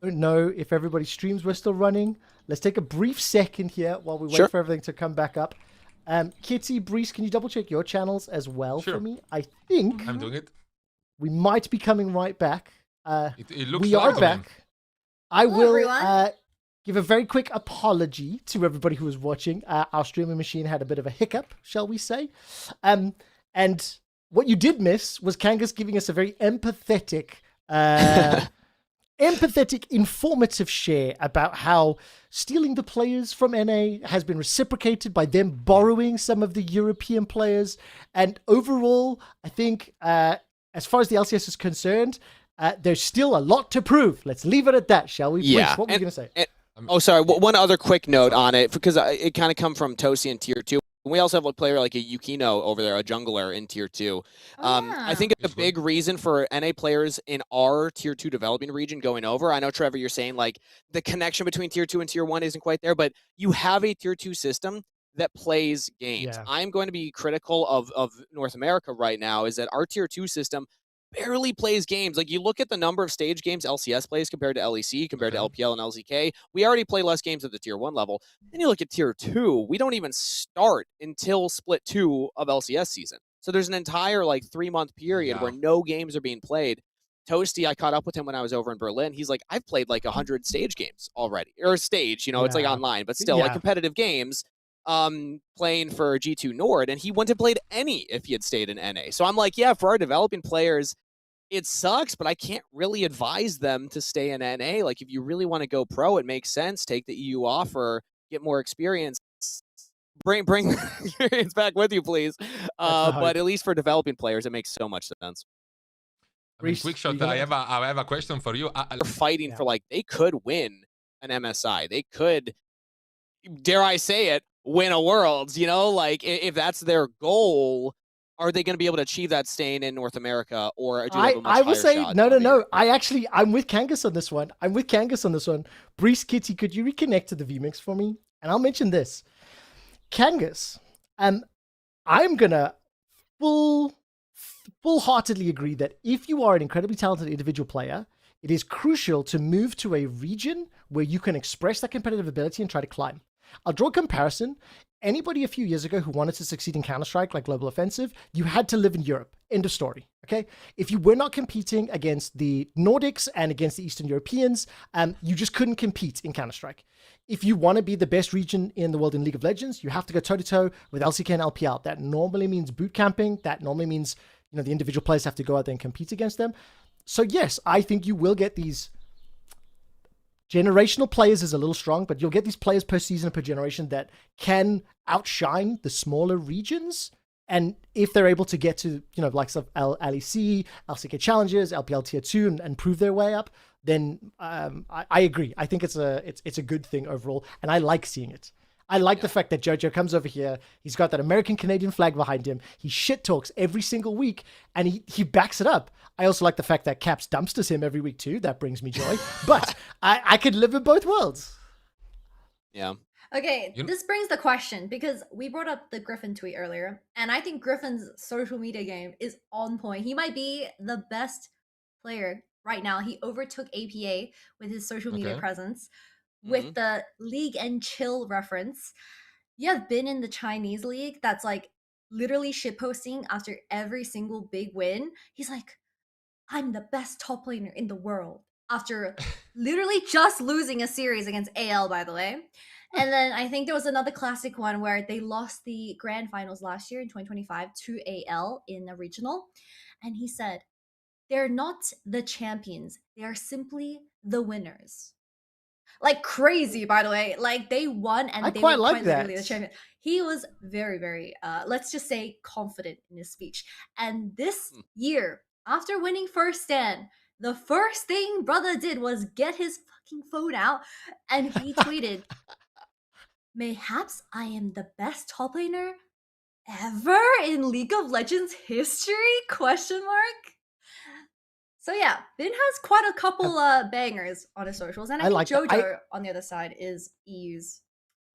Don't know if everybody's streams were still running. Let's take a brief second here while we wait Sure. for everything to come back up. Kitty, Breeze, can you double check your channels as well for Sure. me? I think I'm doing it. we might be coming right back. It looks We like are to me. back. I Hello, will everyone. give a very quick apology to everybody who was watching. Our streaming machine had a bit of a hiccup, shall we say. And what you did miss was Kangas giving us a very empathetic, informative share about how stealing the players from NA has been reciprocated by them borrowing some of the European players. And overall, I think as far as the LCS is concerned, there's still a lot to prove. Let's leave it at that, shall we? Yeah. Breeze, what were you going to say? Oh, sorry. One other quick note on it, because it kind of come from Tosi in Tier 2. We also have a player like a Yukino over there, a jungler in Tier 2. I think a big reason for NA players in our Tier 2 developing region going over, I know, Trevor, you're saying like the connection between Tier 2 and Tier 1 isn't quite there, but you have a Tier 2 system that plays games. Yeah. I'm going to be critical of North America right now, is that our Tier 2 system barely plays games. Like, you look at the number of stage games LCS plays compared to LEC, compared to LPL and LZK. We already play less games at the Tier 1 level. Then you look at Tier 2, we don't even start until Split 2 of LCS season. So there's an entire, like, 3-month period where no games are being played. Toasty, I caught up with him when I was over in Berlin. He's like, I've played like 100 stage games already. Or stage, it's like online, but still, like, competitive games. Playing for G2 Nord, and he wouldn't have played any if he had stayed in NA. So I'm like, yeah, for our developing players, it sucks, but I can't really advise them to stay in NA. Like, if you really want to go pro, it makes sense. Take the EU offer, get more experience. Bring the experience back with you, please. But at least for developing players, it makes so much sense. I mean, quick shot. I have a question for you. They're fighting for, like, they could win an MSI. They could, dare I say it, win a Worlds, like, if that's their goal, are they going to be able to achieve that staying in North America, or do they have a much I will higher say, shot no. I'm with Kangas on this one. Breeze, Kitty, could you reconnect to the VMix for me? And I'll mention this. Kangas, I'm going to full-heartedly agree that if you are an incredibly talented individual player, it is crucial to move to a region where you can express that competitive ability and try to climb. I'll draw a comparison. Anybody a few years ago who wanted to succeed in Counter-Strike, like Global Offensive, you had to live in Europe. End of story. Okay? If you were not competing against the Nordics and against the Eastern Europeans, you just couldn't compete in Counter-Strike. If you want to be the best region in the world in League of Legends, you have to go toe-to-toe with LCK and LPL. That normally means boot camping. That normally means, the individual players have to go out there and compete against them. So yes, I think you will get these generational players is a little strong, but you'll get these players per season, per generation that can outshine the smaller regions. And if they're able to get to, likes of LEC, LCK Challengers, LPL Tier 2 and prove their way up, then I agree. I think it's a good thing overall, and I like seeing it. I like the fact that JoJo comes over here. He's got that American-Canadian flag behind him. He shit talks every single week, and he backs it up. I also like the fact that Caps dumpsters him every week too. That brings me joy. But I could live in both worlds. Yeah. Okay, this brings the question, because we brought up the Griffin tweet earlier, and I think Griffin's social media game is on point. He might be the best player right now. He overtook APA with his social media presence. With the League and Chill reference, you have been in the Chinese league that's like literally shitposting after every single big win. He's like, I'm the best top laner in the world after literally just losing a series against AL, by the way. And then I think there was another classic one where they lost the grand finals last year in 2025 to AL in a regional. And he said, they're not the champions. They are simply the winners. Like crazy, by the way. Like, they won, and they were quite literally the champion. He was very, very, let's just say, confident in his speech. And this year, after winning first stand, the first thing brother did was get his fucking phone out, and he tweeted, "Mayhaps I am the best top laner ever in League of Legends history?" Question mark. So yeah, Bin has quite a couple bangers on his socials, and I think like JoJo on the other side is EU's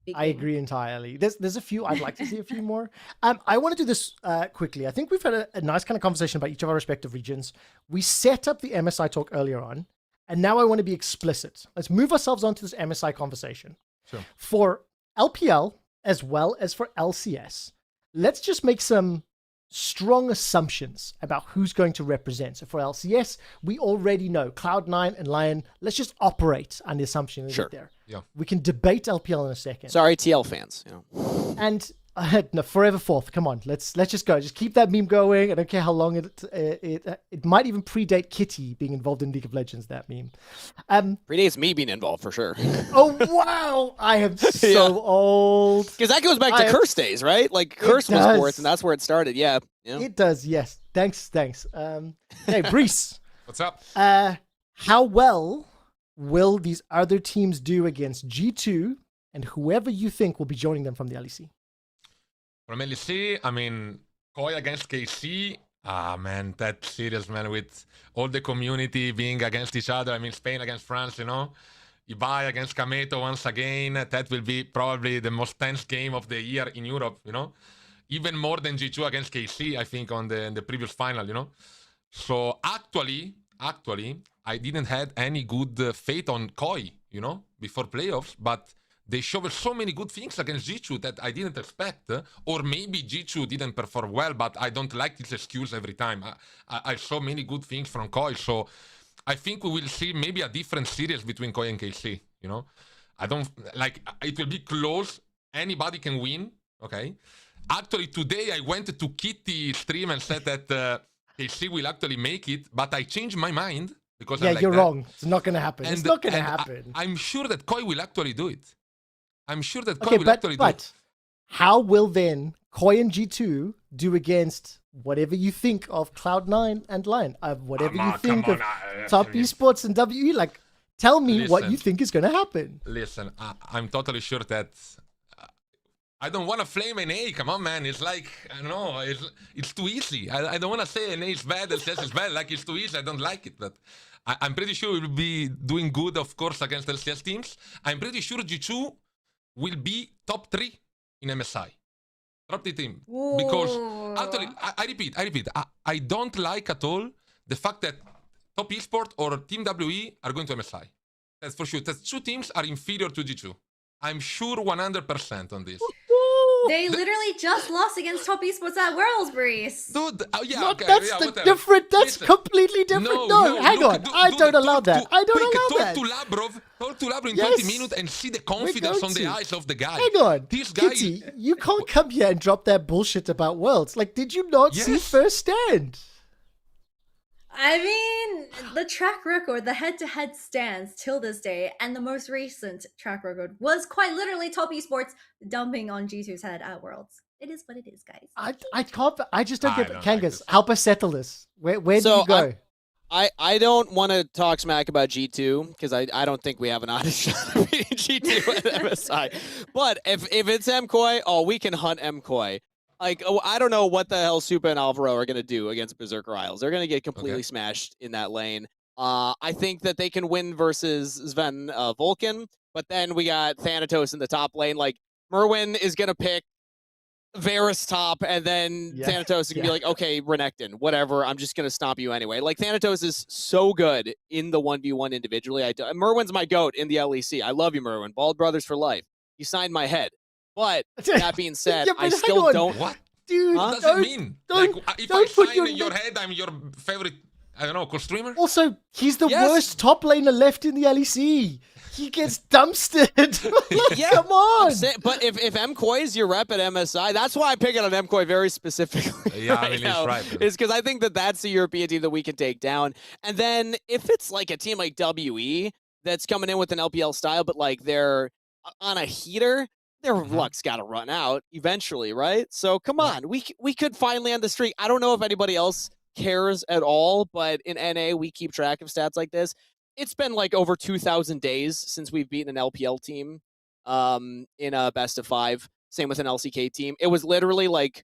big I agree entirely. There's a few. I'd like to see a few more. I want to do this quickly. I think we've had a nice kind of conversation about each of our respective regions. We set up the MSI talk earlier on, And now I want to be explicit. Let's move ourselves onto this MSI conversation. Sure. For LPL as well as for LCS, let's just make some strong assumptions about who's going to represent. So for LCS, we already know Cloud9 and Lion. Let's just operate on the assumption Sure. there. Yeah. We can debate LPL in a second. Sorry, TL fans. And no, forever fourth. Come on, let's just go. Just keep that meme going. I don't care how long it might even predate Kitty being involved in League of Legends. That meme Predates me being involved for sure. Oh wow, I am so old. Because that goes back to Curse days, right? Like Curse was fourth, and that's where it started. Yeah. It does. Yes. Thanks. Hey, Brizz. What's up? How well will these other teams do against G2 and whoever you think will be joining them from the LEC? From LEC, I mean, Koi against KC. Man, that serious, man, with all the community being against each other. I mean, Spain against France, you know. Ibai against Kameto once again. That will be probably the most tense game of the year in Europe, you know. Even more than G2 against KC, I think, on the previous final, you know. So actually, I didn't have any good faith on Koi, you know, before playoffs, but they showed so many good things against G2 that I didn't expect. Or maybe G2 didn't perform well, but I don't like this excuse every time. I saw many good things from Koi, so I think we will see maybe a different series between Koi and KC, you know? I don't, like, it will be close. Anybody can win, okay? Actually, today I went to Kitty stream and said that KC will actually make it, but I changed my mind. Because yeah, I'm like you're that. wrong. It's not going to happen. It's not going to happen. I'm sure that Koi will actually do it. I'm sure that Koi will actually do it. But how will then Koi and G2 do against whatever you think of Cloud9 and Lion? Whatever you think of Top Esports and WE? Like, tell me what you think is going to happen. Listen, I'm totally sure that... I don't want to flame NA. Come on, man. It's like, I don't know, it's too easy. I don't want to say NA is bad, LCS is bad. Like, it's too easy. I don't like it. But I'm pretty sure we'll be doing good, of course, against LCS teams. I'm pretty sure G2 will be top 3 in MSI. Top 3 team. Ooh. Because, actually, I repeat. I don't like at all the fact that Top Esport or Team WE are going to MSI. That's for sure. That 2 teams are inferior to G2. I'm sure 100% on this. They literally just lost against Top Esports at Worlds, Brizz. Dude, yeah, no, okay, that's different. That's Listen, completely different. No, hang on. I don't allow that. I don't allow that. Talk to Labrov in 20 minutes and see the confidence on the eyes of the guy. Hang on. This guy... Kitty, you can't come here and drop that bullshit about Worlds. Like, did you not see firsthand? I mean, the track record, the head-to-head stands till this day, and the most recent track record was quite literally Top Esports dumping on G2's head at Worlds. It is what it is, guys. I just don't get it. Kangas, help us settle this. Where do you go? I don't want to talk smack about G2 because I don't think we have an honest shot of beating G2 at MSI. But if it's MKOI, we can hunt MKOI. Like, I don't know what the hell Supa and Alvaro are going to do against Berserker Isles. They're going to get completely smashed in that lane. I think that they can win versus Sven Vulcan, but then we got Thanatos in the top lane. Like, Merwin is going to pick Varus top, and then Thanatos is going to be like, okay, Renekton, whatever, I'm just going to stomp you anyway. Like, Thanatos is so good in the 1v1 individually. Merwin's my GOAT in the LEC. I love you, Merwin. Bald Brothers for life. You signed my head. But that being said, I still don't... What? Dude, what does it mean? Like, if I sign in your head, I'm your favorite, I don't know, co-streamer? Also, he's the worst top laner left in the LEC. He gets dumpstered. Come on. But if MKOI is your rep at MSI, that's why I pick it on MKOI very specifically. Yeah, I mean, it's right. Is because I think that that's the European team that we can take down. And then if it's like a team like WE that's coming in with an LPL style, but like they're on a heater, their luck's got to run out eventually, right? So come on, we could finally end the streak. I don't know if anybody else cares at all, but in NA, we keep track of stats like this. It's been like over 2,000 days since we've beaten an LPL team in a best of 5. Same with an LCK team. It was literally like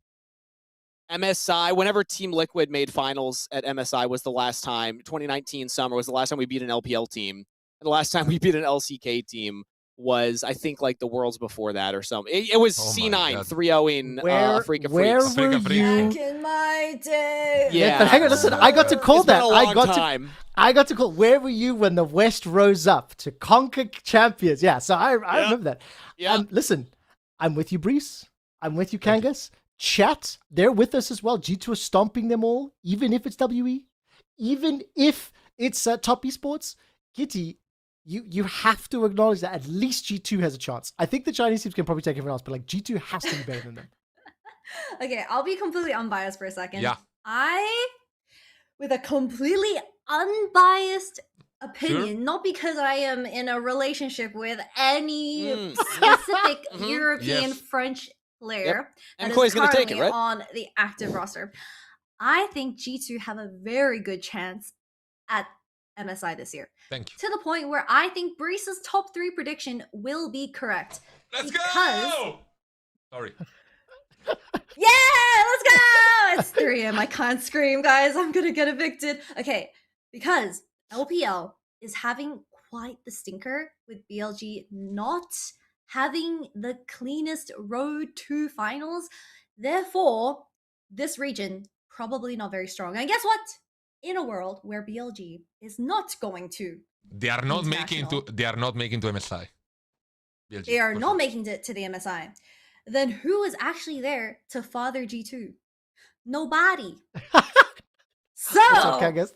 MSI, whenever Team Liquid made finals at MSI was the last time, 2019 summer was the last time we beat an LPL team. And the last time we beat an LCK team was, I think, like the Worlds before that or something. It was Oh my C9 God. 3-0ing Africa where Freaks. were Africa you? Back in my day. Yeah. But hang on, listen, I got to call It's been that. a long time. I got to call. Where were you when the West rose up to conquer champions? Yeah, so I remember that. Yeah. Listen, I'm with you, Brizz. I'm with you, Kangas. Chat, they're with us as well. G2 are stomping them all, even if it's WE, even if it's top esports. Kitty, you have to acknowledge that at least G2 has a chance. I think the Chinese teams can probably take everyone else, but like G2 has to be better than them. Okay, I'll be completely unbiased for a second. Yeah. With a completely unbiased opinion, not because I am in a relationship with any specific European Yes. French player And that Koi's is gonna take it, currently right? on the active roster. I think G2 have a very good chance at MSI this year. Thank you. To the point where I think Brizz's top 3 prediction will be correct. Let's Because- go! Sorry. Yeah, let's go! It's 3 a.m. I can't scream, guys. I'm gonna get evicted. Okay, because LPL is having quite the stinker with BLG not having the cleanest road to finals. Therefore, this region probably not very strong. And guess what? In a world where BLG is not going to, They are not making International. to. They are not making to MSI. BLG, they are for not sure. making it to the MSI, then who is actually there to father G2? Nobody. So, What's up, Kangas?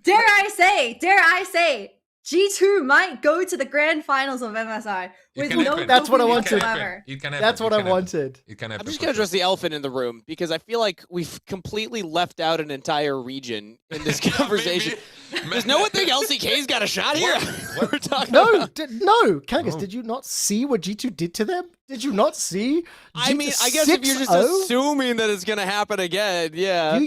dare I say, G2 might go to the grand finals of MSI It with can no happen. That's what I It wanted. can whatsoever. happen. It can happen. That's what It I can happen. wanted. It can happen. I'm just for going to sure. address the elephant in the room because I feel like we've completely left out an entire region in this conversation. Does no one think LCK's got a shot here? What? We're talking No, about- no, Kangas, No. did you not see what G2 did to them? Did you not see? I mean, I guess if you're just 6-0? assuming that it's going to happen again, yeah. Do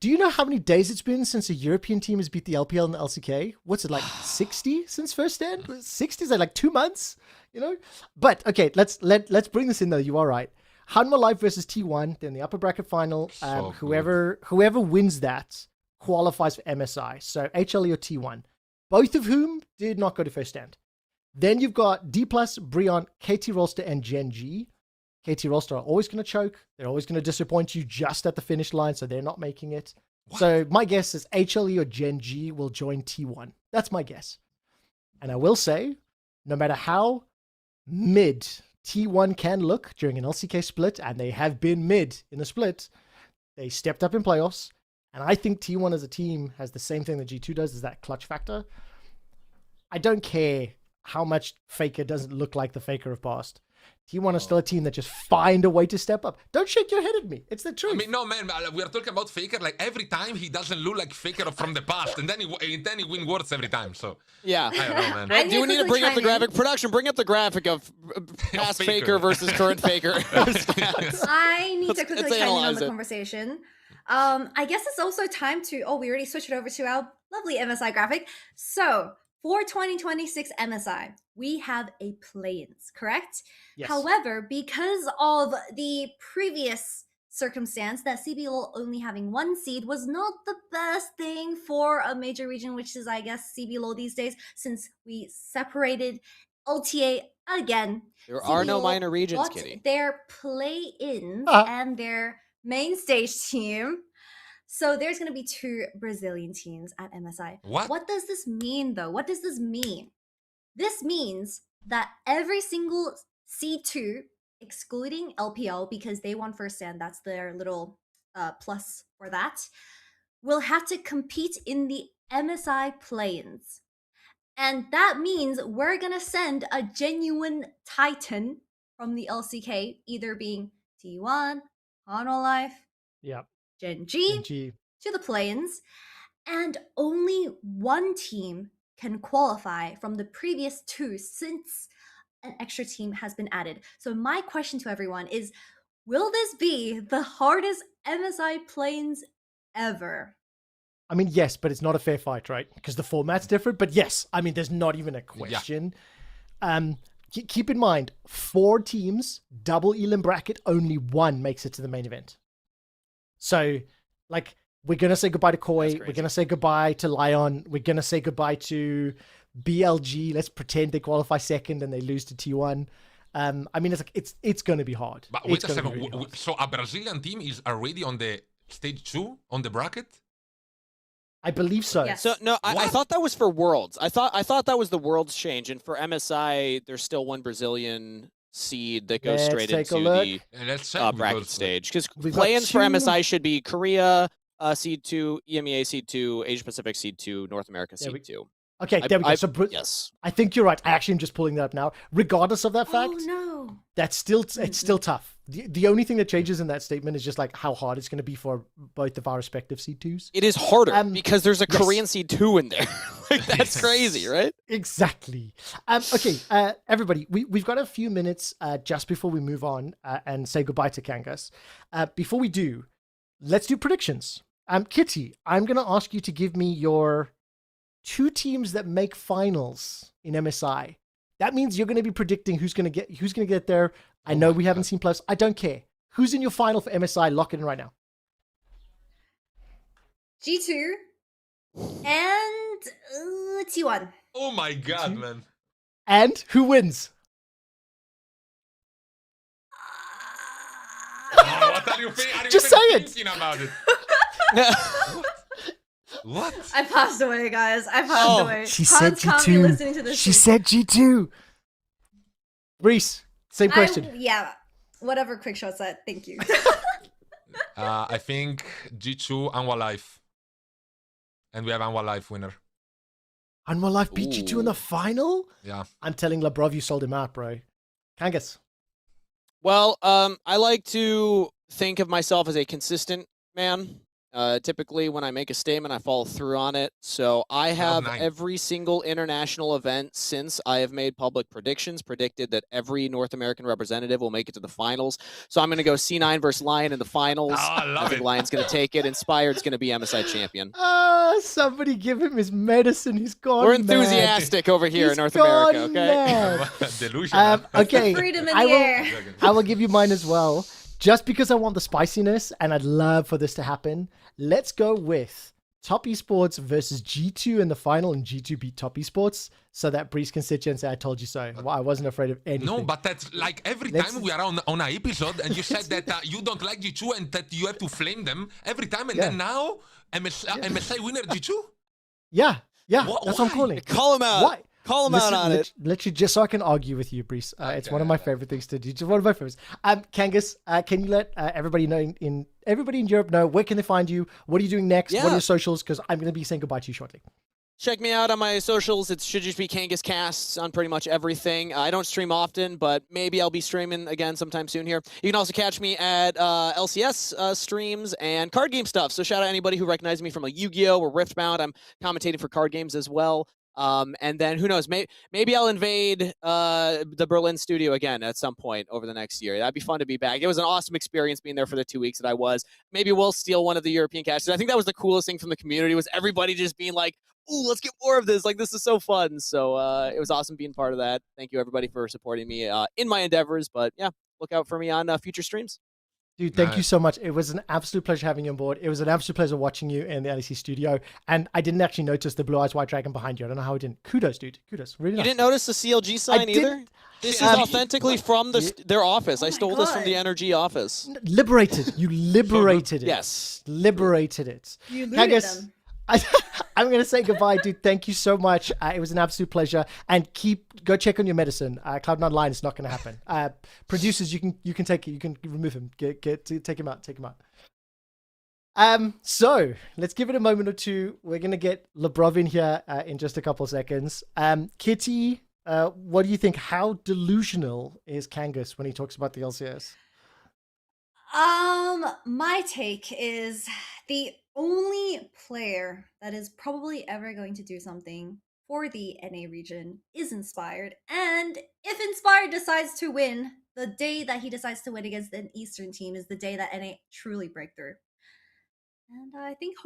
you know how many days it's been since a European team has beat the LPL and the LCK? What's it like, 60 since first stand? 60 is that like 2 months? You know? But okay, let's bring this in though. You are right. Hanwha Live versus T1, then the upper bracket final. So Whoever wins that qualifies for MSI. So HLE or T1. Both of whom did not go to first stand. Then you've got D+, Brion, KT Rolster, and Gen G. KT Rolster are always going to choke. They're always going to disappoint you just at the finish line, so they're not making it. What? So my guess is HLE or Gen G will join T1. That's my guess. And I will say, no matter how mid T1 can look during an LCK split, and they have been mid in a split, they stepped up in playoffs. And I think T1 as a team has the same thing that G2 does, is that clutch factor. I don't care how much Faker doesn't look like the Faker of past. T1 is still a team that just find a way to step up. Don't shake your head at me. It's the truth. I mean, no, man. We are talking about Faker. Like every time, he doesn't look like Faker from the past, and then he win words every time. So Yeah. I don't know, man. I Do we need to quickly bring up the chime in. graphic? Production, bring up the graphic of past Faker. Faker versus current Faker. I need to Let's quickly chime in on analyze the it. conversation. I guess it's also time to. Oh, we already switched it over to our lovely MSI graphic. So for 2026 MSI, we have a play-ins, correct? Yes. However, because of the previous circumstance that CBLOL only having 1 seed was not the best thing for a major region, which is, I guess, CBLOL these days, since we separated LTA again. There are no CBLOL minor regions, got Kitty. their play-ins Uh. and their main stage team. So there's going to be 2 Brazilian teams at MSI. What? What does this mean, though? What does this mean? This means that every single C2, excluding LPL, because they won first stand, that's their little plus for that, will have to compete in the MSI play-ins. And that means we're going to send a genuine Titan from the LCK, either being T1, Hanwha Life, Yeah. Gen G, G. to the play-ins, and only 1 team can qualify from the previous 2 since an extra team has been added. So my question to everyone is, will this be the hardest MSI play-ins ever? I mean, yes, but it's not a fair fight, right? Because the format's different. But yes, I mean, there's not even a question. Keep in mind, 4 teams, double elim bracket, only 1 makes it to the main event. So, like, we're going to say goodbye to Koi. That's We're crazy. going to say goodbye to Lion. We're going to say goodbye to BLG, let's pretend they qualify second and they lose to T1. I mean, it's going to be hard. But wait a second. Really so a Brazilian team is already on the stage 2 on the bracket? I believe so. Yes. So no, I thought that was for Worlds. I thought that was the Worlds change, and for MSI, there's still one Brazilian seed that goes straight into the bracket stage. Because play-ins for MSI should be Korea seed 2, EMEA seed 2, Asia Pacific seed 2, North America seed 2. Okay, there we go. So yes, I think you're right. I actually am just pulling that up now. Regardless of that fact, that's still it's still tough. The only thing that changes in that statement is just like how hard it's going to be for both of our respective seed 2s. It is harder because there's a Korean seed 2 in there. Like, that's crazy, right? Exactly. Okay, everybody, we've got a few minutes just before we move on and say goodbye to Kangas. Before we do, let's do predictions. Kitty, I'm going to ask you to give me your 2 teams that make finals in MSI. That means you're going to be predicting who's going to get there. I know we haven't seen plus. I don't care. Who's in your final for MSI? Lock it in right now. G2 and T1. Oh my god, man. And who wins? What are you thinking? Just say it. Thinking about it? What? I passed away, guys. I passed away. She said G2. She said G2. Reese, same question. Yeah, whatever Quickshot said. Thank you. I think G2 Anwa Life. And we have Anwa Life winner. Anwa Life beat G2 in the final? Yeah. I'm telling Labrov you sold him out, bro. Kangas. Well, I like to think of myself as a consistent man. Typically, when I make a statement, I follow through on it. So I have every single international event since I have made public predictions predicted that every North American representative will make it to the finals. So I'm going to go C9 versus Lion in the finals. I think Lion's going to take it. Inspired's going to be MSI champion. Somebody give him his medicine. He's gone. We're enthusiastic over here in North America, okay? Delusion. Okay. Freedom in the air. I will give you mine as well. Just because I want the spiciness and I'd love for this to happen, let's go with Top Esports versus G2 in the final, and G2 beat Top Esports so that Brizz can sit here and say, I told you so. Well, I wasn't afraid of anything. No, but that's like every time we are on an episode and you said that you don't like G2 and that you have to flame them every time, and then now MSI winner G2? Yeah, that's what I'm calling. Call him out. Why? Call him out on it. Literally, just so I can argue with you, Brizz. It's one of my favorite things to do. Just one of my favorites. Kangas, can you let everybody know everybody in Europe know where can they find you? What are you doing next? What are your socials? Because I'm going to be saying goodbye to you shortly. Check me out on my socials. It should just be Kangas Casts on pretty much everything. I don't stream often, but maybe I'll be streaming again sometime soon here. You can also catch me at LCS streams and card game stuff. So shout out anybody who recognizes me from a Yu-Gi-Oh! Or Riftbound. I'm commentating for card games as well. And then who knows, maybe I'll invade the Berlin studio again at some point over the next year. That'd be fun to be back. It was an awesome experience being there for the 2 weeks that I was. Maybe we'll steal one of the European caches. I think that was the coolest thing from the community, was everybody just being like, ooh, let's get more of this. Like, this is so fun. So it was awesome being part of that. Thank you everybody for supporting me in my endeavors. But yeah, look out for me on future streams. Dude, thank you so much. It was an absolute pleasure having you on board. It was an absolute pleasure watching you in the LEC studio. And I didn't actually notice the Blue Eyes White Dragon behind you. I don't know how I didn't. Kudos, dude. Kudos. Really nice. You didn't notice the CLG sign either? This is authentically from their office. I stole this from the NRG office. Liberated. You liberated it. Yes. Liberated it. You looted them. I'm going to say goodbye, dude. Thank you so much. It was an absolute pleasure. And go check on your medicine. Cloud9 Line is not going to happen. Producers, you can take it. You can remove him. Take him out. Take him out. So let's give it a moment or two. We're going to get Labrov in here in just a couple of seconds. Kitty, what do you think? How delusional is Kangas when he talks about the LCS? My take is the only player that is probably ever going to do something for the NA region is Inspired. And if Inspired decides to win, the day that he decides to win against an Eastern team is the day that NA truly break through. And I think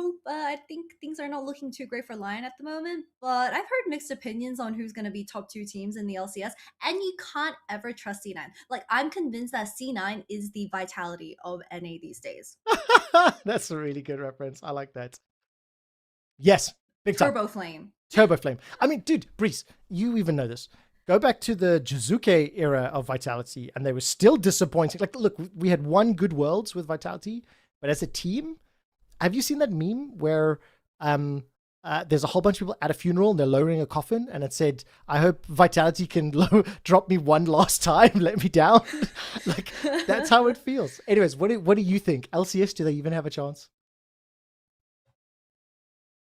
things are not looking too great for Lion at the moment, but I've heard mixed opinions on who's going to be top 2 teams in the LCS, and you can't ever trust C9. Like, I'm convinced that C9 is the vitality of NA these days. That's a really good reference. I like that. Yes, Big time. Turbo Flame. Turbo Flame. I mean, dude, Brizz, you even know this. Go back to the Jizuke era of Vitality, and they were still disappointing. Like, look, we had one good Worlds with Vitality, but as a team, have you seen that meme where there's a whole bunch of people at a funeral and they're lowering a coffin, and it said, "I hope Vitality can drop me one last time, let me down." Like, that's how it feels. Anyways, what do you think? LCS, do they even have a chance?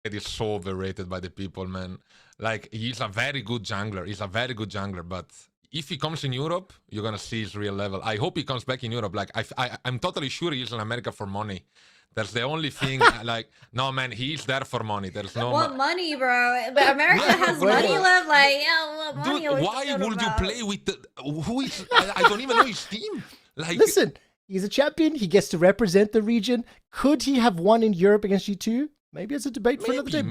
It is so overrated by the people, man. Like, he's a very good jungler. But if he comes in Europe, you're gonna see his real level. I hope he comes back in Europe. Like, I'm totally sure he's in America for money. That's the only thing. Like, no, man, he's there for money. There's no What money, bro? But America has money left. Like, yeah, what money? Dude, why would you play with who is? I don't even know his team. Like, listen, he's a champion. He gets to represent the region. Could he have won in Europe against G2? Maybe it's a debate for another day.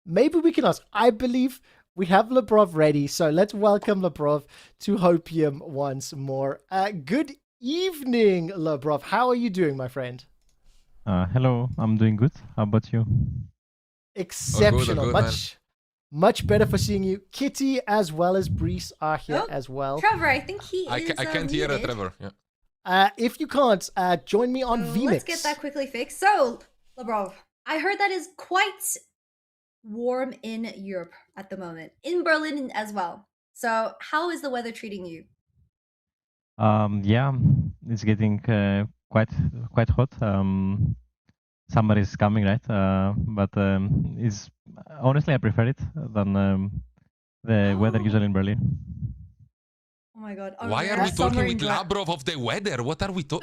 Maybe we can ask. I believe we have Labrov ready, so let's welcome Labrov to HopEUm once more. Good evening, Labrov. How are you doing, my friend? Hello, I'm doing good. How about you? Exceptional. Much better for seeing you. Kitty as well as Brizz are here as well. Trevor, I think he is I can't hear Trevor. Yeah. If you can't, join me on VMix. Let's get that quickly fixed. So, Labrov, I heard that is quite warm in Europe at the moment, in Berlin as well. So, how is the weather treating you? Yeah, it's getting quite hot. Summer is coming, right? But it's honestly I prefer it than the weather usually in Berlin. Oh my god! Why are we talking with Labrov of the weather? What are we doing?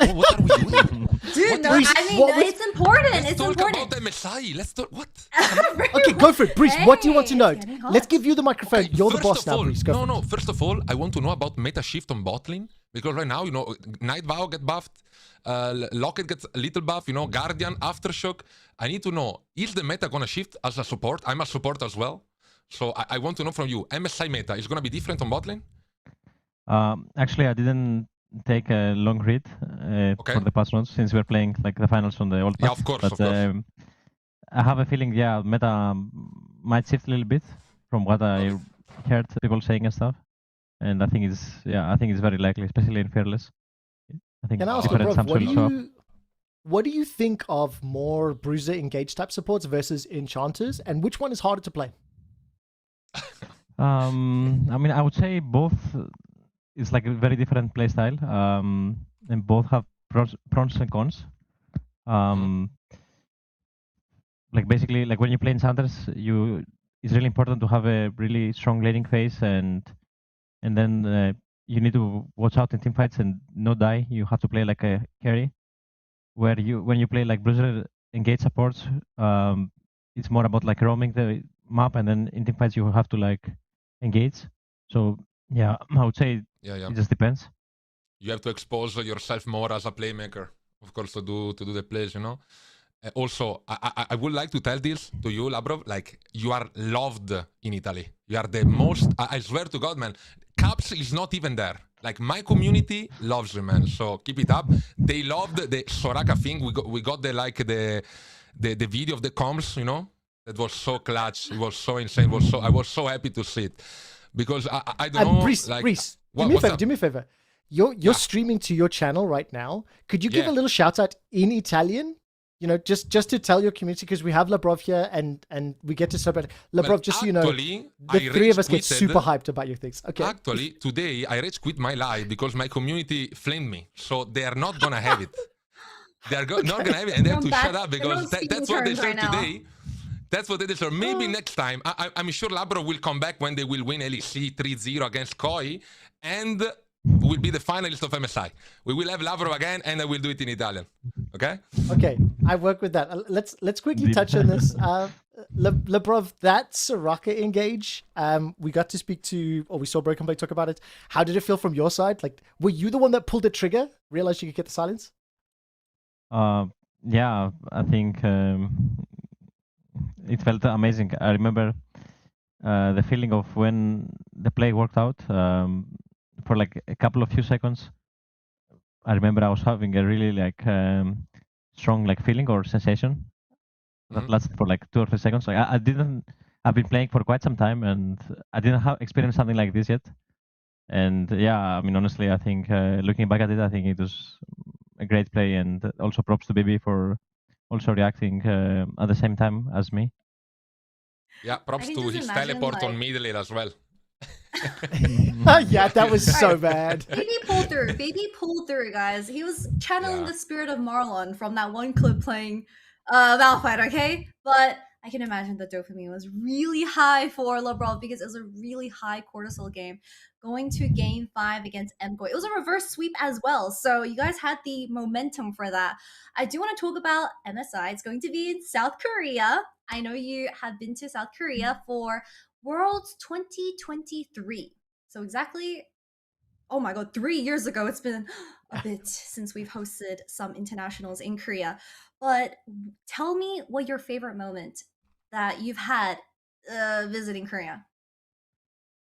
Dude, no, I mean it's important. Let's it's talk important. about MSI. Let's talk. What? Okay, go for it, Brizz. What do you want to know? Let's give you the microphone. Okay, you're the boss now, Brizz. Go. No. First of all, I want to know about meta shift on bot lane, because right now, you know, Night Vow get buffed, Locket gets a little buff, you know, Guardian, Aftershock. I need to know, is the meta gonna shift as a support? I'm a support as well, so I want to know from you. MSI meta is gonna be different on bot lane? Actually, I didn't take a long read for the past rounds since we're playing like the finals on the old path. Yeah, of course. I have a feeling, yeah, meta might shift a little bit from what I heard people saying and stuff. And I think it's very likely, especially in Fearless. I think Can I ask you, what do you think of more bruiser engage type supports versus enchanters, and which one is harder to play? I mean, I would say both. It's like a very different play style, and both have pros and cons. Like basically, like when you play enchanters, it's really important to have a really strong laning phase, and then you need to watch out in team fights and not die. You have to play like a carry. When you play like bruiser engage supports, it's more about like roaming the map, and then in team fights you have to like engage. So yeah, I would say it just depends. You have to expose yourself more as a playmaker, of course, to do the plays, you know. Also, I would like to tell this to you, Labrov. Like, you are loved in Italy. You are the most. I swear to God, man. Caps is not even there. Like, my community loves you, man. So keep it up. They loved the Soraka thing. We got the video of the comms, you know. That was so clutch. It was so insane. I was so happy to see it. Because I don't know. Brizz, do me a favor. You're streaming to your channel right now. Could you give a little shout out in Italian? You know, just to tell your community, because we have Labrov here and we get to celebrate. Labrov, just so you know, the three of us get super hyped about your things. Okay. Actually, today I rage quit my live because my community flamed me. So they are not gonna have it. They are not gonna have it, and they have to shut up because that's what they said today. That's what they deserve. Maybe next time, I'm sure Labrov will come back when they will win LEC 3-0 against Koi, and will be the finalist of MSI. We will have Labrov again, and I will do it in Italian. Okay? Okay, I work with that. Let's quickly touch on this. Labrov, that Soraka engage, we got to speak to, or we saw Broken Blade talk about it. How did it feel from your side? Like, were you the one that pulled the trigger, realized you could get the silence? Yeah, I think it felt amazing. I remember the feeling of when the play worked out for like a couple of few seconds. I remember I was having a really like strong like feeling or sensation, that lasted for like 2 or 3 seconds. Like I've been playing for quite some time, and I didn't have experienced something like this yet. And yeah, I mean, honestly, I think looking back at it, I think it was a great play, and also props to BB for also reacting at the same time as me. Yeah, props can to just his imagine, teleport on like- middle lane as well. Yeah, that was so bad. BB pulled through, guys. He was channeling Yeah. the spirit of Marlon from that one clip playing Malphite, okay? But I can imagine the dopamine was really high for Labrov because it was a really high cortisol game. Going to game 5 against MGOY. It was a reverse sweep as well. So you guys had the momentum for that. I do want to talk about MSI. It's going to be in South Korea. I know you have been to South Korea for Worlds 2023. So exactly, oh my god, 3 years ago. It's been a bit since we've hosted some internationals in Korea. But tell me what your favorite moment that you've had visiting Korea.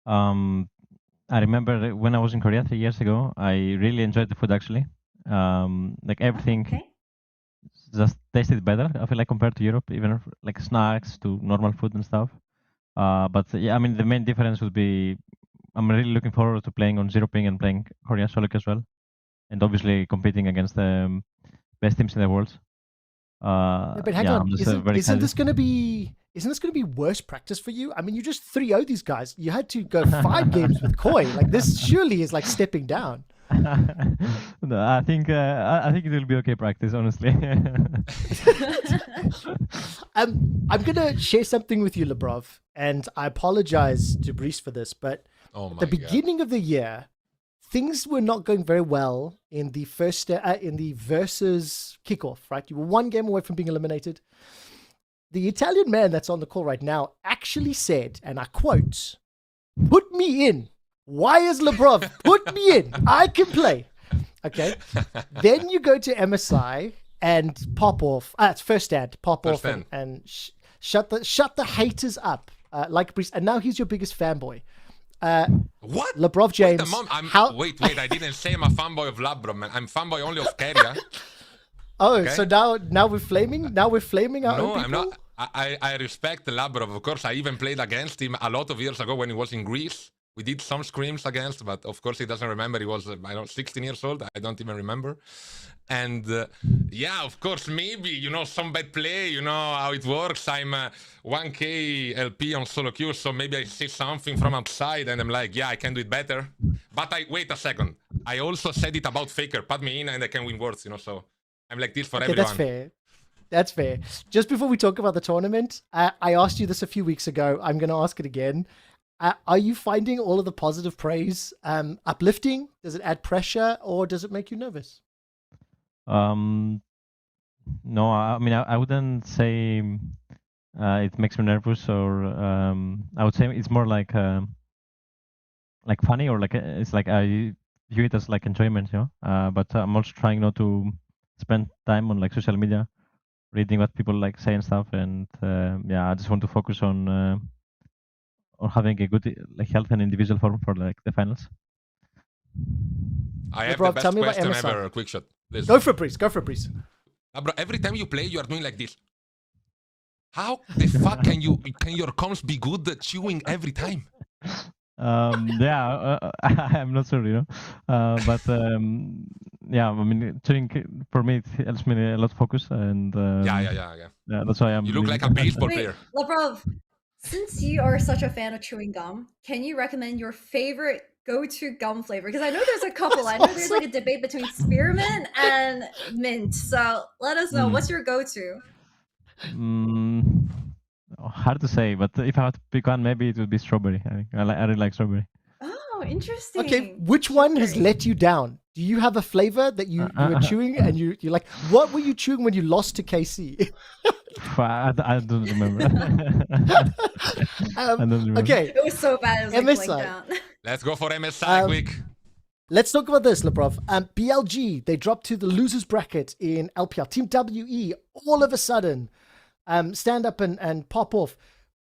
I remember when I was in Korea 3 years ago, I really enjoyed the food actually. Like everything Okay. just tasted better, I feel like, compared to Europe, even like snacks to normal food and stuff. But yeah, I mean, the main difference would be I'm really looking forward to playing on Zero Ping and playing Korean solo as well, and obviously competing against the best teams in the world. But hang yeah, on, I'm just isn't very excited. this going to be worse practice for you? I mean, you just 3-0 these guys. You had to go 5 games with Koi. Like this surely is like stepping down. No, I think it will be okay practice, honestly. I'm gonna share something with you, Labrov, and I apologize to Brizz for this, but Oh at my the god. beginning of the year, things were not going very well in the first in the versus kickoff. Right, you were 1 game away from being eliminated. The Italian man that's on the call right now actually said, and I quote, "Put me in. Why is Labrov? Put me in. I can play." Okay. Then you go to MSI and pop off. It's first stand. Pop First off stand. and shut the haters up. Like Brizz. And now he's your biggest fanboy. What? Labrov James. Wait, I didn't say I'm a fanboy of Labrov, man. I'm fanboy only of Keria. Oh, Okay. so now we're flaming. Now we're flaming our No, own I'm people? not. I respect Labrov. Of course, I even played against him a lot of years ago when he was in Greece. We did some scrims against, but of course he doesn't remember. He was, 16 years old. I don't even remember. And yeah, of course, maybe, some bad play, how it works. I'm 1K LP on solo queue, so maybe I see something from outside and I'm like, yeah, I can do it better. But wait a second. I also said it about Faker. Put me in and I can win words, so I'm like this for Okay, everyone. that's fair. That's fair. Just before we talk about the tournament, I asked you this a few weeks ago. I'm going to ask it again. Are you finding all of the positive praise uplifting? Does it add pressure or does it make you nervous? No, I mean, I wouldn't say it makes me nervous, or I would say it's more like funny, or like it's like I view it as like enjoyment, But I'm also trying not to spend time on like social media, reading what people like say and stuff, and yeah, I just want to focus on having a good like health and individual form for like the finals. I have Labrov, the best tell me about question MSI. ever. Quick shot, please. Go for it, Brizz. Go for it, Brizz. Bro, every time you play, you are doing like this. How the fuck can your comms be good at chewing every time? Yeah, I'm not sure, but yeah, I mean, chewing for me it helps me a lot focus, and Yeah. that's why I'm. You look really- like a baseball Wait, player. Labrov, since you are such a fan of chewing gum, can you recommend your favorite go-to gum flavor? Because I know there's a couple. I know there's like a debate between spearmint and mint. So let us know, what's your go-to? Hard to say, but if I had to pick one, maybe it would be strawberry. I really like strawberry. Oh, interesting. Okay, which one has Strawberry. let you down? Do you have a flavor that you were chewing and you're like, what were you chewing when you lost to KC? I don't remember. I don't remember. Okay, It was so bad. It was like MSI. blanked out. Let's go for MSI quick. let's talk about this, Labrov. BLG, they dropped to the losers bracket in LPL. Team WE, all of a sudden, stand up and pop off.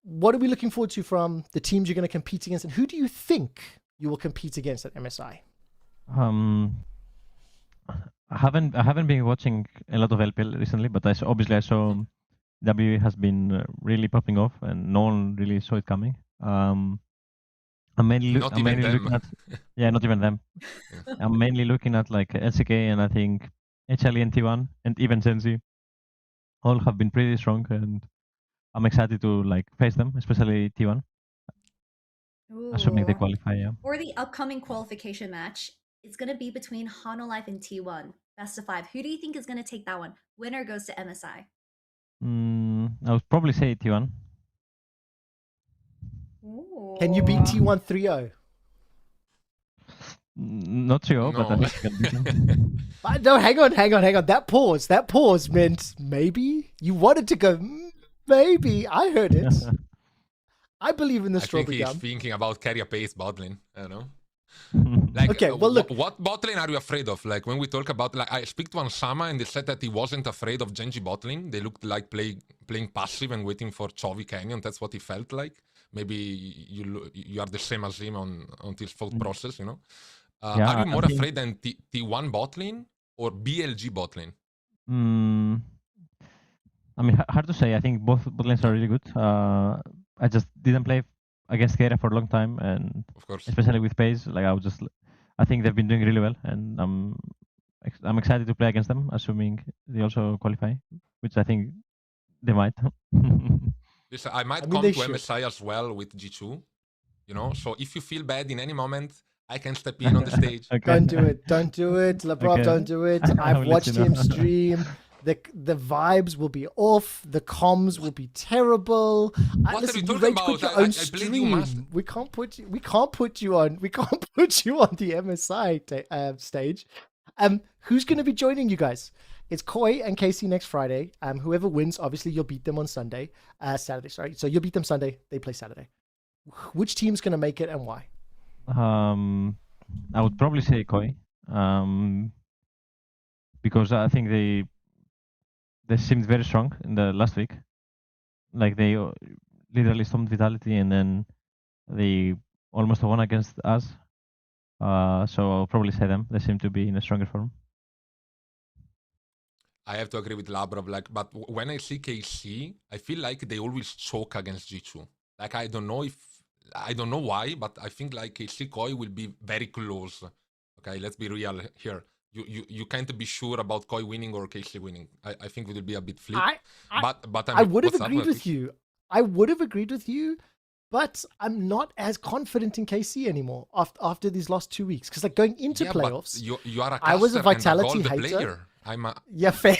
What are we looking forward to from the teams you're going to compete against, and who do you think you will compete against at MSI? I haven't been watching a lot of LPL recently, but obviously I saw W has been really popping off, and no one really saw it coming. I'm mainly Not even them. looking at not even them. Yeah. I'm mainly looking at like LCK, and I think HLE and T1 and even Sensi all have been pretty strong, and I'm excited to like face them, especially T1, assuming they Ooh. qualify. Yeah. For the upcoming qualification match, it's going to be between Hanolife and T1. Best of 5. Who do you think is going to take that one? Winner goes to MSI. I would probably say T1. Ooh. Can you beat T1 3-0? Not 3-0, but I No. think you can beat them. No, hang on. That pause meant maybe? You wanted to go, maybe. I heard it. I believe in the I think strawberry he's gum. thinking about carry pace bot lane. I don't know. Like, Okay, well, look. What bot lane are you afraid of? Like, when we talk about, like, I speak to Ansama and they said that he wasn't afraid of Genji bot lane. They looked like playing passive and waiting for Chovy Canyon. That's what he felt like. Maybe you are the same as him on this thought process, you know? Yeah, are you I more think- afraid than T1 bot lane or BLG bot lane? I mean, hard to say. I think both bot lanes are really good. I just didn't play against Keira for a long time, and Of course. especially with Pace, like I think they've been doing really well, and I'm excited to play against them, assuming they also qualify, which I think they might. Listen, I might I mean, come they to should. MSI as well with G2, you know? So if you feel bad in any moment, I can step in on the stage. Okay. Don't do it. Labrov, Okay. don't do it. I will I've let watched you know. him stream. The vibes will be off. The comms will be terrible. What are Listen, you you talking rage quit about? your I own played you master. stream. We can't put you on the MSI stage. Who's going to be joining you guys? It's Koi and Casey next Friday. Whoever wins, obviously you'll beat them on Saturday. Sorry. So you'll beat them Sunday. They play Saturday. Which team's going to make it and why? I would probably say Koi, because I think they seemed very strong in the last week. Like they literally stomped Vitality, and then they almost won against us. So I'll probably say them. They seem to be in a stronger form. I have to agree with Labrov. Like, but when I see KC, I feel like they always choke against G2. Like, I don't know why, but I think like KC Koi will be very close. Okay, let's be real here. You can't be sure about Koi winning or KC winning. I think it will be a bit flip. But I would have agreed with you. I would have agreed with you, but I'm not as confident in KC anymore after these last 2 weeks. Because like going into playoffs, you are a I was a caster and Vitality gold hater. player. Yeah, fair,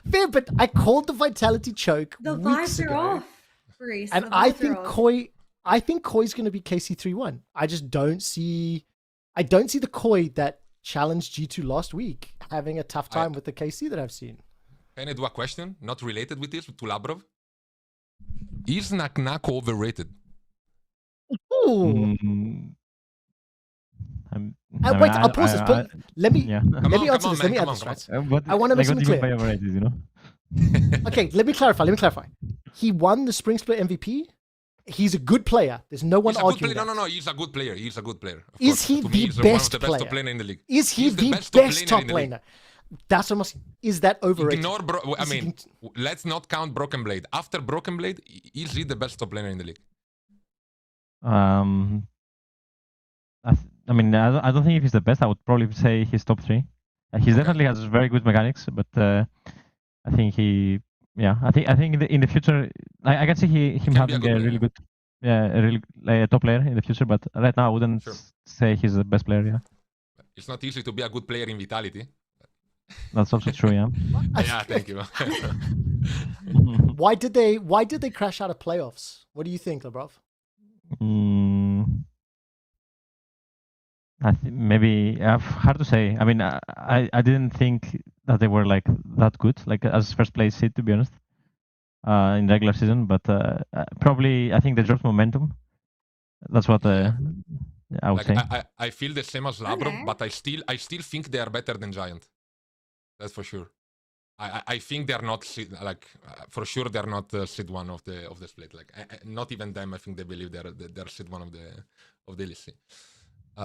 but I called the Vitality choke The weeks vibes ago, are off, Brizz. and The I vibes are think off. I think Koi's going to be KC 3-1. I just don't see the Koi that challenged G2 last week having a tough time with the KC that I've seen. Can I do a question not related with this to Labrov? Is Nak overrated? Ooh. Wait, I'll pause this. Let me answer this. Let me answer this. I want to make something clear. Overrated, you know? Okay, let me clarify. He won the Spring Split MVP. He's a good player. There's no one arguing that. No. He's a good player. Is he the best player? Top laner in the league. Is he the best top laner? That's what I'm asking. Is that overrated? Let's not count Broken Blade. After Broken Blade, is he the best top laner in the league? I mean, I don't think if he's the best. I would probably say he's top 3. He definitely has very good mechanics, but I think he, I think in the future, I can see him having a really good, a top player in the future. But right now, I wouldn't say he's the best player. Yeah, it's not easy to be a good player in Vitality. That's also true. Yeah. Yeah, thank you. Why did they crash out of playoffs? What do you think, Labrov? I think maybe hard to say. I mean, I didn't think that they were like that good, like as first place seed, to be honest, in regular season. But probably I think they dropped momentum. That's what I would say. I feel the same as Labrov, but I still think they are better than Giant. That's for sure. I think they are not for sure they are not seed 1 of the split. Like not even them. I think they believe they're seed 1 of the LEC.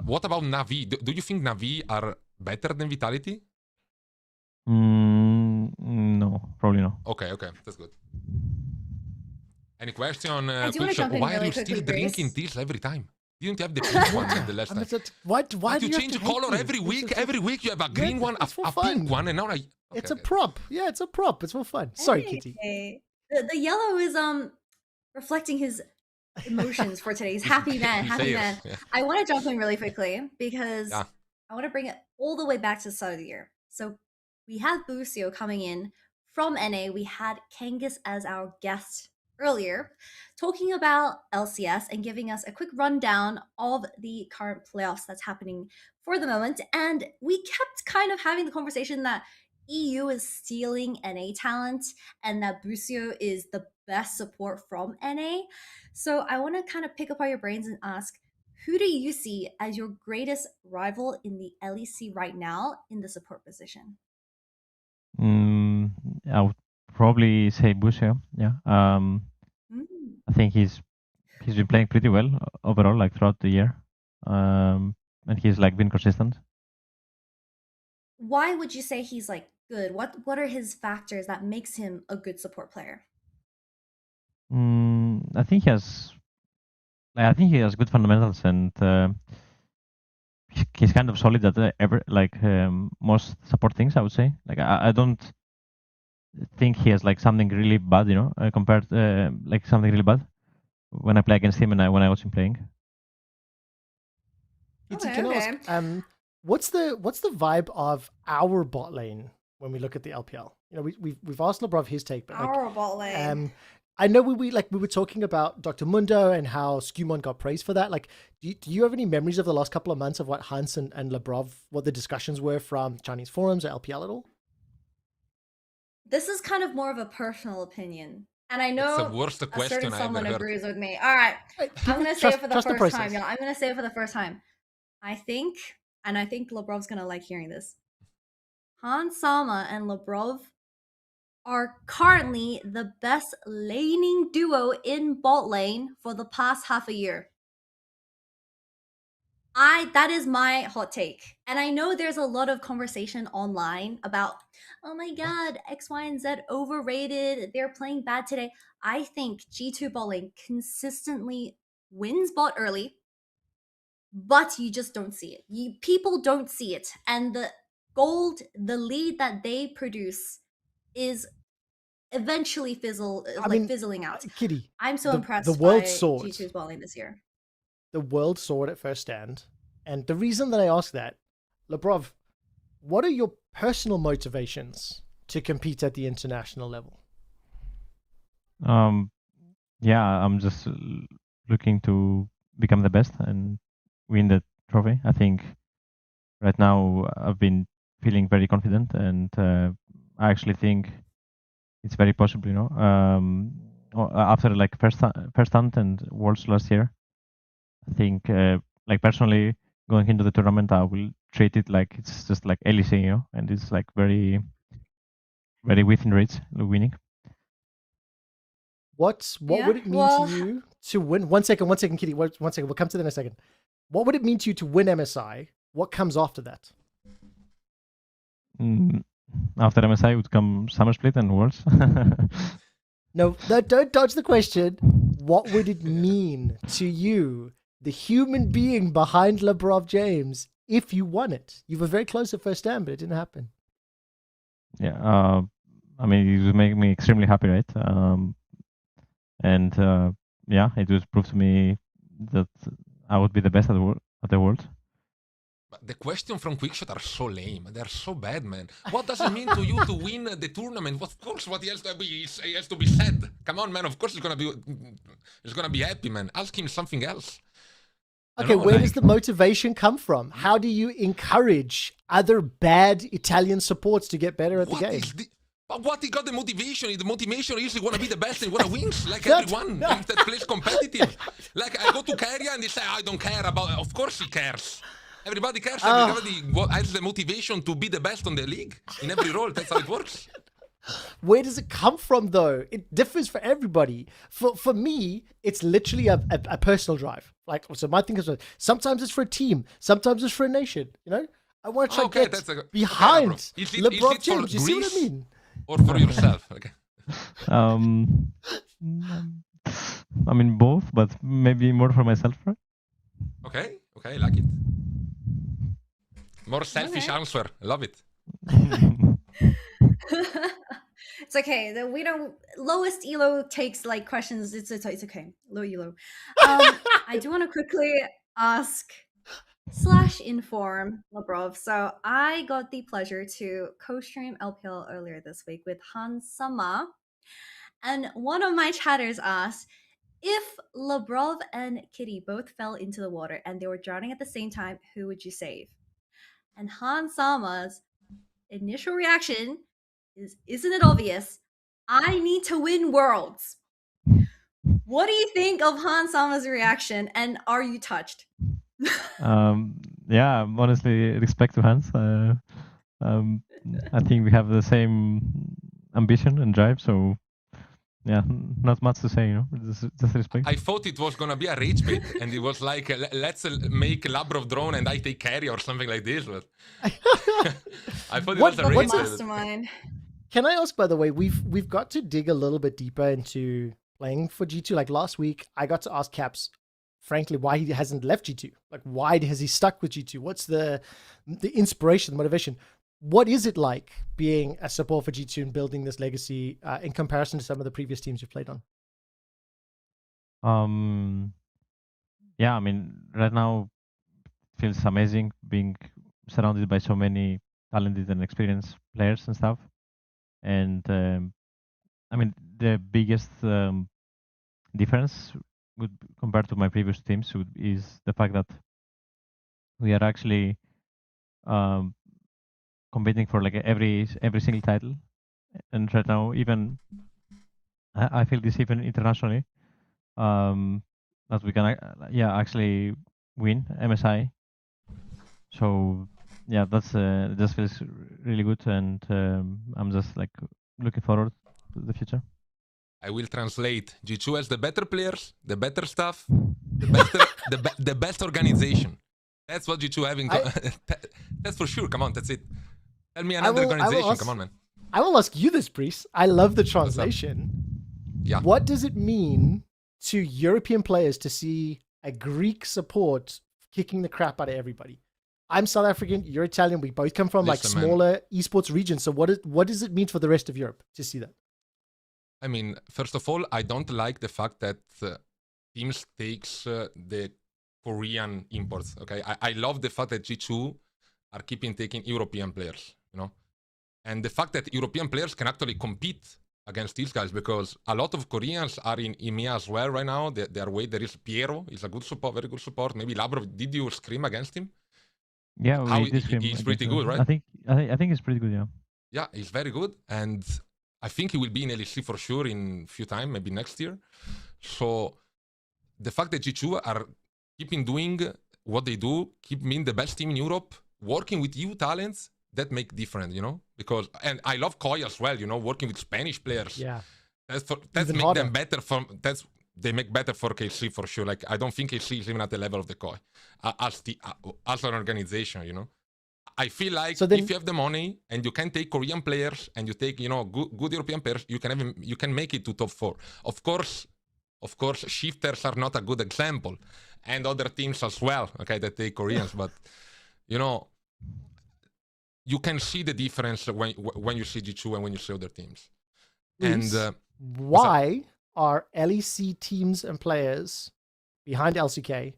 What about Na'Vi? Do you think Na'Vi are better than Vitality? No, probably no. Okay, that's good. Any question, I do wanna Quickshot? jump in Why are really you still quickly, drinking Brizz. this every time? Didn't you have the pink one the last I mean, time? why But do you you change have the to hate color me? every week. It's Every week you have a green one, it's for a fun. pink one, and now It's a prop. Yeah, it's a prop. It's for fun. Sorry, Kitty. Hey. The yellow is reflecting his emotions for today. He's happy man, happy man. Yeah. I want to jump in really quickly because Yeah. I want to bring it all the way back to the start of the year. So we had Lucio coming in from NA. We had Kangas as our guest earlier, talking about LCS and giving us a quick rundown of the current playoffs that's happening for the moment. And we kept kind of having the conversation that EU is stealing NA talent and that Lucio is the best support from NA. So I want to kind of pick apart your brains and ask, who do you see as your greatest rival in the LEC right now in the support position? I would probably say Busio. Yeah. I think he's been playing pretty well overall, like throughout the year, and he's like been consistent. Why would you say he's like good? What are his factors that makes him a good support player? I think he has good fundamentals, and he's kind of solid at most support things. I would say. Like I don't think he has like something really bad, compared like something really bad when I play against him and when I watch him playing. Kitty, can I ask, what's the vibe of our bot lane when we look at the LPL? You know, we've asked Labrov his take, but our bot lane. I know we were talking about Dr. Mundo and how Skewmon got praised for that. Like, do you have any memories of the last couple of months of what Hans and Labrov, what the discussions were from Chinese forums or LPL at all? This is kind of more of a personal opinion. And I know it's the worst question someone I agrees with me. All right. I'm going to say it for the first time, y'all. I'm going to say it for the first time. I think Labrov's going to like hearing this. Hans Sama and Labrov are currently the best laning duo in bot lane for the past half a year. That is my hot take. And I know there's a lot of conversation online about, oh my god, X, Y, and Z overrated. They're playing bad today. I think G2 bot lane consistently wins bot early, but you just don't see it. People don't see it. And the lead that they produce is eventually fizzling out. Kitty, I'm so impressed the world by saw G2's bot lane this year. The world saw it at first stand. And the reason that I ask that, Labrov, what are your personal motivations to compete at the international level? Yeah, I'm just looking to become the best and win the trophy. I think right now I've been feeling very confident, and I actually think it's very possible. After like first hunt and Worlds last year, I think like personally going into the tournament, I will treat it like it's just like LEC, and it's like very, very within reach winning. What would it mean to you to win? One second, Kitty. One second. We'll come to that in a second. What would it mean to you to win MSI? What comes after that? After MSI would come Summer Split and Worlds. No, don't dodge the question. What would it mean to you, the human being behind Labrov James, if you won it? You were very close at first stand, but it didn't happen. Yeah, I mean, it would make me extremely happy, right? And yeah, it would prove to me that I would be the best at the world. But the questions from Quickshot are so lame. They're so bad, man. What does it mean to you to win the tournament? Of course, what has to be said. Come on, man. Of course, he's gonna be happy, man. Ask him something else. Okay, where does the motivation come from? How do you encourage other bad Italian supports to get better at the game? But what he got the motivation? The motivation is he want to be the best and want to win, like everyone that plays competitive. Like I go to Carrier and they say, I don't care about. Of course he cares. Everybody cares. Everybody has the motivation to be the best on the league in every role. That's how it works. Where does it come from, though? It differs for everybody. For me, it's literally a personal drive. Like, so my thing is, sometimes it's for a team, sometimes it's for a nation. You know, I want to try to get behind LeBron James. You see what I mean? Or for yourself? Okay. I mean both, but maybe more for myself. Right? Okay, I like it. More selfish Okay. answer. I love it. It's okay. We don't. Lowest elo takes like questions. It's okay. Low elo. I do want to quickly ask / inform Labrov. So I got the pleasure to co-stream LPL earlier this week with Hansama, and one of my chatters asked if Labrov and Kitty both fell into the water and they were drowning at the same time, who would you save? And Hansama's initial reaction is, isn't it obvious? I need to win worlds. What do you think of Hansama's reaction, and are you touched? Yeah, honestly, respect to Hans. I think we have the same ambition and drive, so yeah, not much to say, you know, just respect. I thought it was gonna be a rage bait, and it was like, let's make Labrov drone and I take carry or something like this. But I thought it was a rage bait. Mastermind. Can I ask, by the way, we've got to dig a little bit deeper into playing for G2. Like last week, I got to ask Caps, frankly, why he hasn't left G2. Like, why has he stuck with G2? What's the inspiration, the motivation? What is it like being a support for G2 and building this legacy in comparison to some of the previous teams you've played on? Yeah, I mean, right now feels amazing being surrounded by so many talented and experienced players and stuff. And I mean, the biggest difference compared to my previous teams is the fact that we are actually competing for like every single title. And right now, even I feel this even internationally, that we can actually win MSI. So yeah, that's just feels really good, and I'm just like looking forward to the future. I will translate. G2 has the better players, the better stuff, the best organization. That's what G2 having. That's for sure. Come on, that's it. Tell me another organization. Come on, man. I will ask you this, Brizz. I love the translation. Yeah. What does it mean to European players to see a Greek support kicking the crap out of everybody? I'm South African, you're Italian. We both come from like smaller esports regions. So what does it mean for the rest of Europe to see that? I mean, first of all, I don't like the fact that teams takes the Korean imports. Okay, I love the fact that G2 are taking European players, you know, and the fact that European players can actually compete against these guys, because a lot of Koreans are in EMEA as well right now. They are way. There is Piero, he's a good support, very good support. Maybe Labrov. Did you scrim against him? Yeah, he's pretty good, right? I think he's pretty good. Yeah. Yeah, he's very good, and I think he will be in LEC for sure in a few time, maybe next year. So the fact that G2 are keeping doing what they do, keep being the best team in Europe, working with EU talents, that make different, you know? Because, and I love Koi as well, you know, working with Spanish players. Yeah. That's make them better they make better for KC for sure. Like, I don't think KC is even at the level of the Koi as an organization, you know? I feel like if you have the money and you can take Korean players and you take, you know, good European players, you can make it to top 4. Of course, shifters are not a good example, and other teams as well, okay, that take Koreans, but you know, you can see the difference when you see G2 and when you see other teams. Reese, and why are LEC teams and players behind LCK?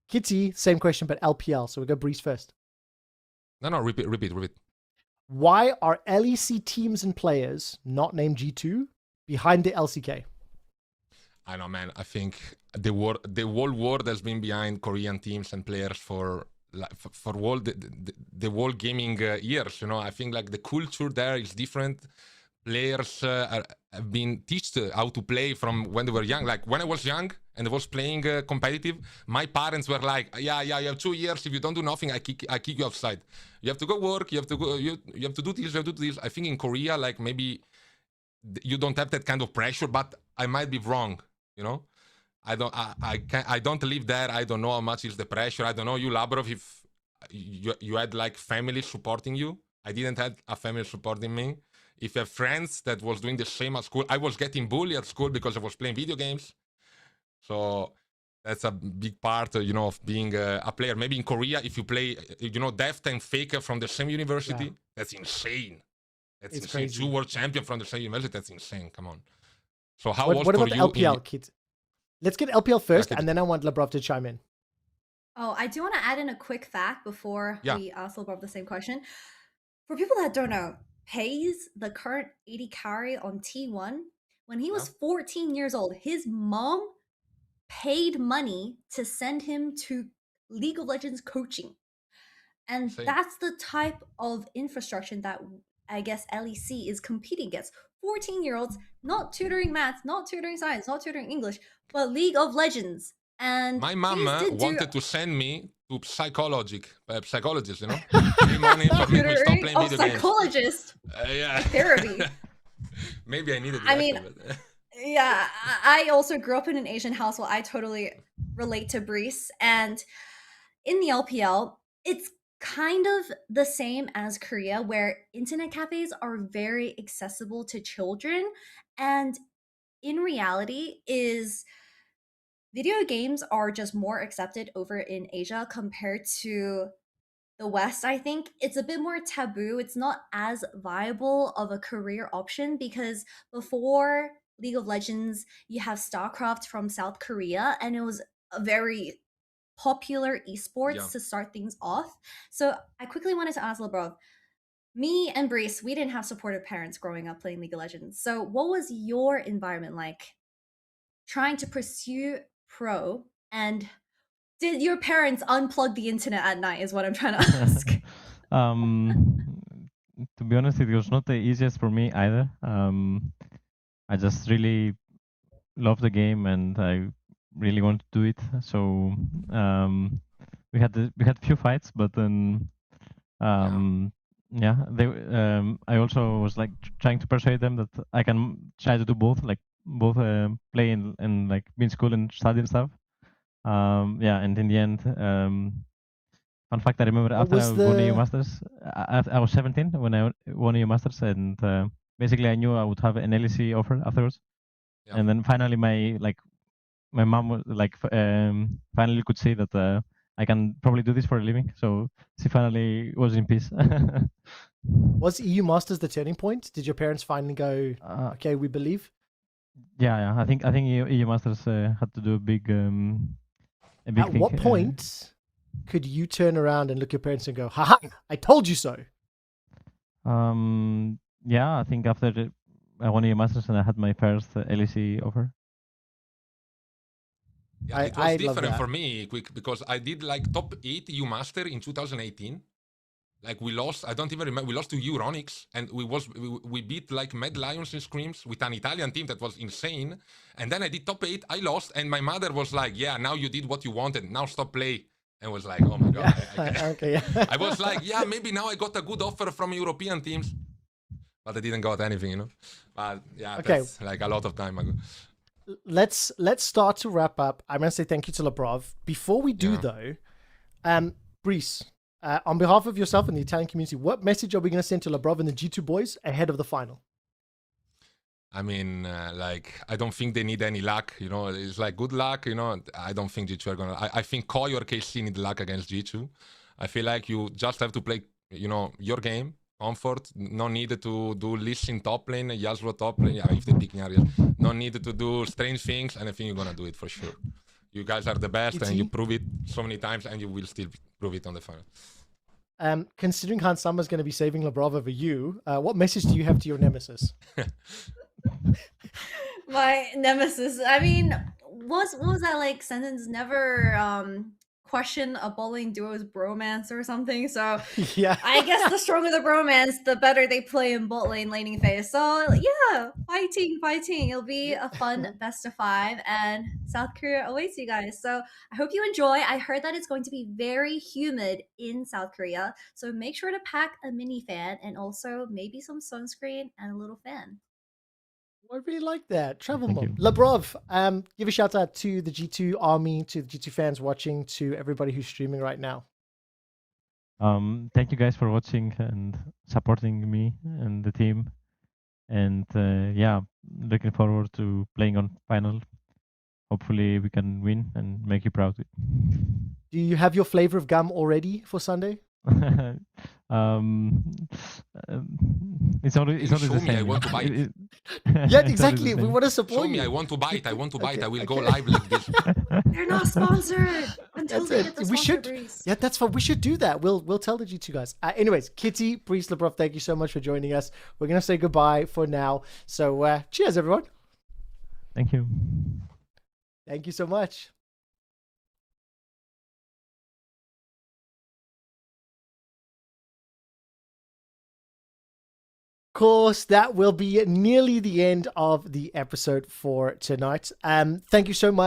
Kitty, same question, but LPL. So we go Brizz first. No, repeat. Why are LEC teams and players not named G2 behind the LCK? I know, man. I think the whole world has been behind Korean teams and players for all the whole gaming years. You know, I think like the culture there is different. Players have been taught how to play from when they were young. Like when I was young and I was playing competitive, my parents were like, yeah, you have 2 years. If you don't do nothing, I kick you outside. You have to go work. You have to go. You have to do this. You have to do this. I think in Korea, like maybe you don't have that kind of pressure, but I might be wrong. You know, I don't live there. I don't know how much is the pressure. I don't know you, Labrov, if you had like family supporting you. I didn't have a family supporting me. If you have friends that was doing the same at school, I was getting bullied at school because I was playing video games. So that's a big part, of being a player. Maybe in Korea, if you play, Deft and Faker from the same university, that's insane. That's It's insane. crazy. 2 world champion from the same university. That's insane. Come on. So how was What for about the you? LPL, Kit? Let's get LPL first, Okay. and then I want Labrov to chime in. Oh, I do want to add in a quick fact before Yeah. we ask Labrov the same question. For people that don't know, Pays, the current 80 carry on T1, when he was 14 years old, his mom paid money to send him to League of Legends coaching. And Same. that's the type of infrastructure that I guess LEC is competing against. 14-year-olds, not tutoring maths, not tutoring science, not tutoring English, but League of Legends. And My mom wanted to send me to psychologist, pay money for me to stop playing video games. Psychologist. Yeah. Therapy. Maybe I needed it. I mean, yeah, I also grew up in an Asian household. I totally relate to Brizz. And in the LPL, it's kind of the same as Korea, where internet cafes are very accessible to children. And in reality, is video games are just more accepted over in Asia compared to the West. I think it's a bit more taboo. It's not as viable of a career option because before League of Legends, you have StarCraft from South Korea, and it was a very popular esports to start things off. So I quickly wanted to ask Labrov, me and Brizz, we didn't have supportive parents growing up playing League of Legends. So what was your environment like trying to pursue pro, and did your parents unplug the internet at night is what I'm trying to ask. To be honest, it was not the easiest for me either. I just really love the game and I really want to do it. So we had few fights, but then I also was like trying to persuade them that I can try to do both, like both play and like be in school and study and stuff. And in the end, fun fact, I remember after I won EU Masters, I was 17 when I won EU Masters, and basically I knew I would have an LEC offer afterwards. Yeah. And then finally, my mom was like, finally could see that I can probably do this for a living. So she finally was in peace. Was EU Masters the turning point? Did your parents finally go, okay, we believe? Yeah. I think EU Masters had to do a big thing. At what point could you turn around and look at your parents and go, haha, I told you so? Yeah, I think after I won EU Masters and I had my first LEC offer. Yeah, it was different for me, because I did like top 8 EU Master in 2018. Like we lost, I don't even remember, we lost to Euronics, and we beat like Mad Lions in scrims with an Italian team that was insane. And then I did top 8, I lost, and my mother was like, yeah, now you did what you wanted, now stop play. And was like, oh my God. Okay. I was like, yeah, maybe now I got a good offer from European teams. But I didn't got anything, But yeah, that's like a lot of time ago. Let's start to wrap up. I'm going to say thank you to Labrov. Before we do though, Brizz, on behalf of yourself and the Italian community, what message are we going to send to Labrov and the G2 boys ahead of the final? I mean, I don't think they need any luck, It's like good luck, I don't think G2 are going to... I think Koi or KC need luck against G2. I feel like you just have to play, your game, comfort. No need to do Lis in top lane, Yasuo top lane, if they pick Yasuo. No need to do strange things, and I think you're going to do it for sure. You guys are the best, and you prove it so many times, and you will still prove it on the final. Considering Hans Summer's going to be saving Labrov over you, what message do you have to your nemesis? My nemesis. I mean, what was that like sentence? Never question a bowling duo's bromance or something. So yeah, I guess the stronger the bromance, the better they play in bot lane laning phase. So yeah, fighting. It'll be a fun best of 5, and South Korea awaits you guys. So I hope you enjoy. I heard that it's going to be very humid in South Korea, so make sure to pack a mini fan and also maybe some sunscreen and a little fan. I really like that. Travel mode. Labrov, give a shout out to the G2 army, to the G2 fans watching, to everybody who's streaming right now. Thank you guys for watching and supporting me and the team. And yeah, looking forward to playing on final. Hopefully we can win and make you proud. Do you have your flavor of gum already for Sunday? It's always Show the me, same. I want to bite. Yeah, It's always exactly. the We same. want to support Show me, you. I want to bite. I want to bite. Okay, I will okay. go live like this. They're not sponsored until That's they it. get the We sponsor, should. Brizz. Yeah, that's fine. We should do that. We'll tell the G2 guys. Anyways, Kitty, Brizz, Labrov, thank you so much for joining us. We're gonna say goodbye for now. So cheers, everyone. Thank you. Thank you so much. Of course, that will be nearly the end of the episode for tonight. Thank you so much.